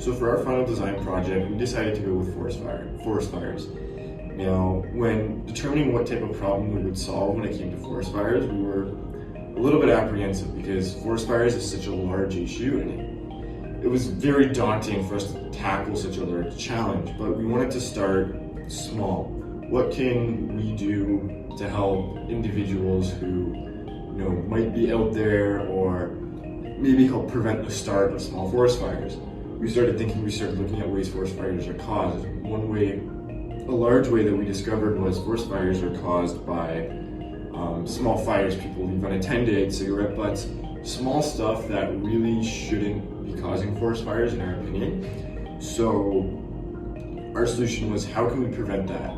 So for our final design project, we decided to go with forest fires. Now, when determining what type of problem we would solve when it came to forest fires, we were a little bit apprehensive because forest fires is such a large issue, and it was very daunting for us to tackle such a large challenge. But we wanted to start small. What can we do to help individuals who might be out there, or maybe help prevent the start of small forest fires? We started looking at ways forest fires are caused. A large way that we discovered was forest fires are caused by small fires people leave unattended, cigarette butts, small stuff that really shouldn't be causing forest fires in our opinion. So our solution was, how can we prevent that?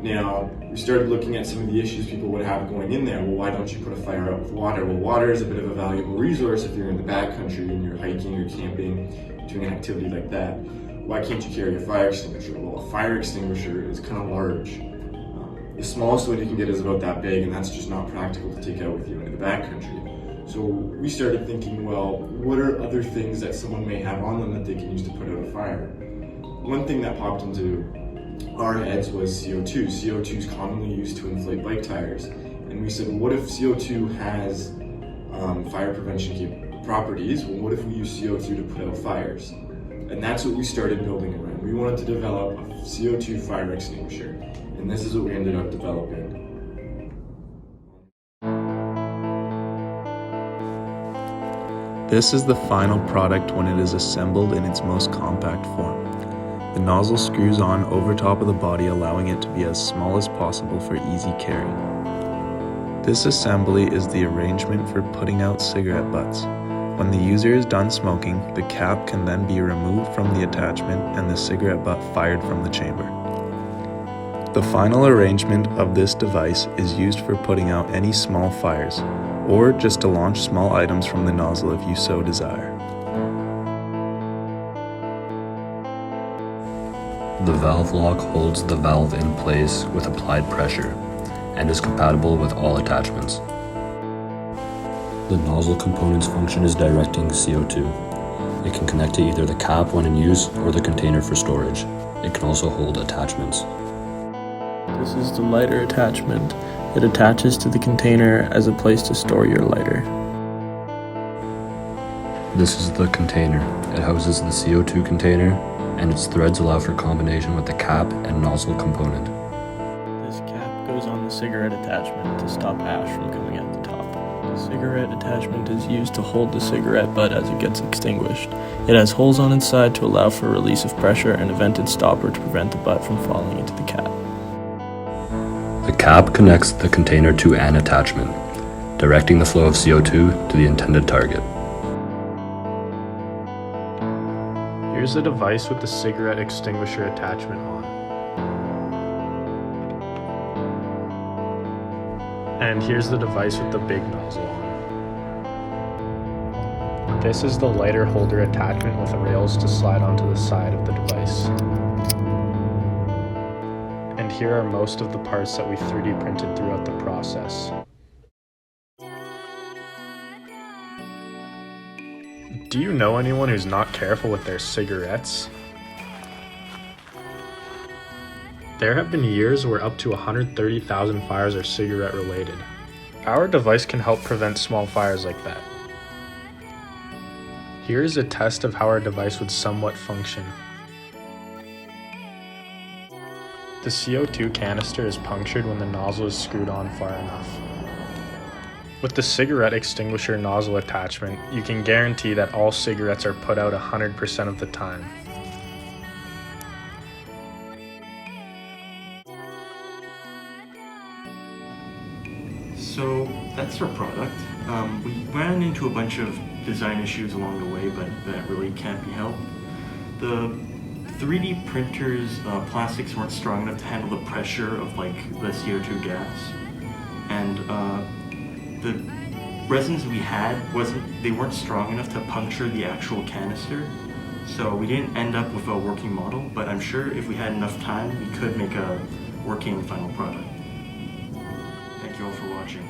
Now, we started looking at some of the issues people would have going in there. Well, why don't you put a fire out with water? Well, water is a bit of a valuable resource if you're in the backcountry and you're hiking or camping, doing an activity like that. Why can't you carry a fire extinguisher? Well, a fire extinguisher is kind of large. The smallest one you can get is about that big, and that's just not practical to take out with you into the backcountry. So we started thinking, well, what are other things that someone may have on them that they can use to put out a fire? One thing that popped into our heads was CO2. CO2 is commonly used to inflate bike tires. And we said, well, what if CO2 has fire prevention properties? Well, what if we use CO2 to put out fires? And that's what we started building around. We wanted to develop a CO2 fire extinguisher. And this is what we ended up developing. This is the final product when it is assembled in its most compact form. The nozzle screws on over top of the body, allowing it to be as small as possible for easy carry. This assembly is the arrangement for putting out cigarette butts. When the user is done smoking, the cap can then be removed from the attachment and the cigarette butt fired from the chamber. The final arrangement of this device is used for putting out any small fires, or just to launch small items from the nozzle if you so desire. The valve lock holds the valve in place with applied pressure and is compatible with all attachments. The nozzle component's function is directing CO2. It can connect to either the cap when in use or the container for storage. It can also hold attachments. This is the lighter attachment. It attaches to the container as a place to store your lighter. This is the container. It houses the CO2 container, and its threads allow for combination with the cap and nozzle component. This cap goes on the cigarette attachment to stop ash from coming out the top. The cigarette attachment is used to hold the cigarette butt as it gets extinguished. It has holes on its side to allow for release of pressure and a vented stopper to prevent the butt from falling into the cap. The cap connects the container to an attachment, directing the flow of CO2 to the intended target. Here's the device with the cigarette extinguisher attachment on. And here's the device with the big nozzle on. This is the lighter holder attachment with rails to slide onto the side of the device. And here are most of the parts that we 3D printed throughout the process. Do you know anyone who's not careful with their cigarettes? There have been years where up to 130,000 fires are cigarette related. Our device can help prevent small fires like that. Here is a test of how our device would somewhat function. The CO2 canister is punctured when the nozzle is screwed on far enough. With the cigarette extinguisher nozzle attachment, you can guarantee that all cigarettes are put out 100% of the time. So that's our product. We ran into a bunch of design issues along the way, but that really can't be helped. The 3D printers, plastics weren't strong enough to handle the pressure of the CO2 gas, and the resins we had weren't strong enough to puncture the actual canister, so we didn't end up with a working model. But I'm sure if we had enough time, we could make a working final product. Thank you all for watching.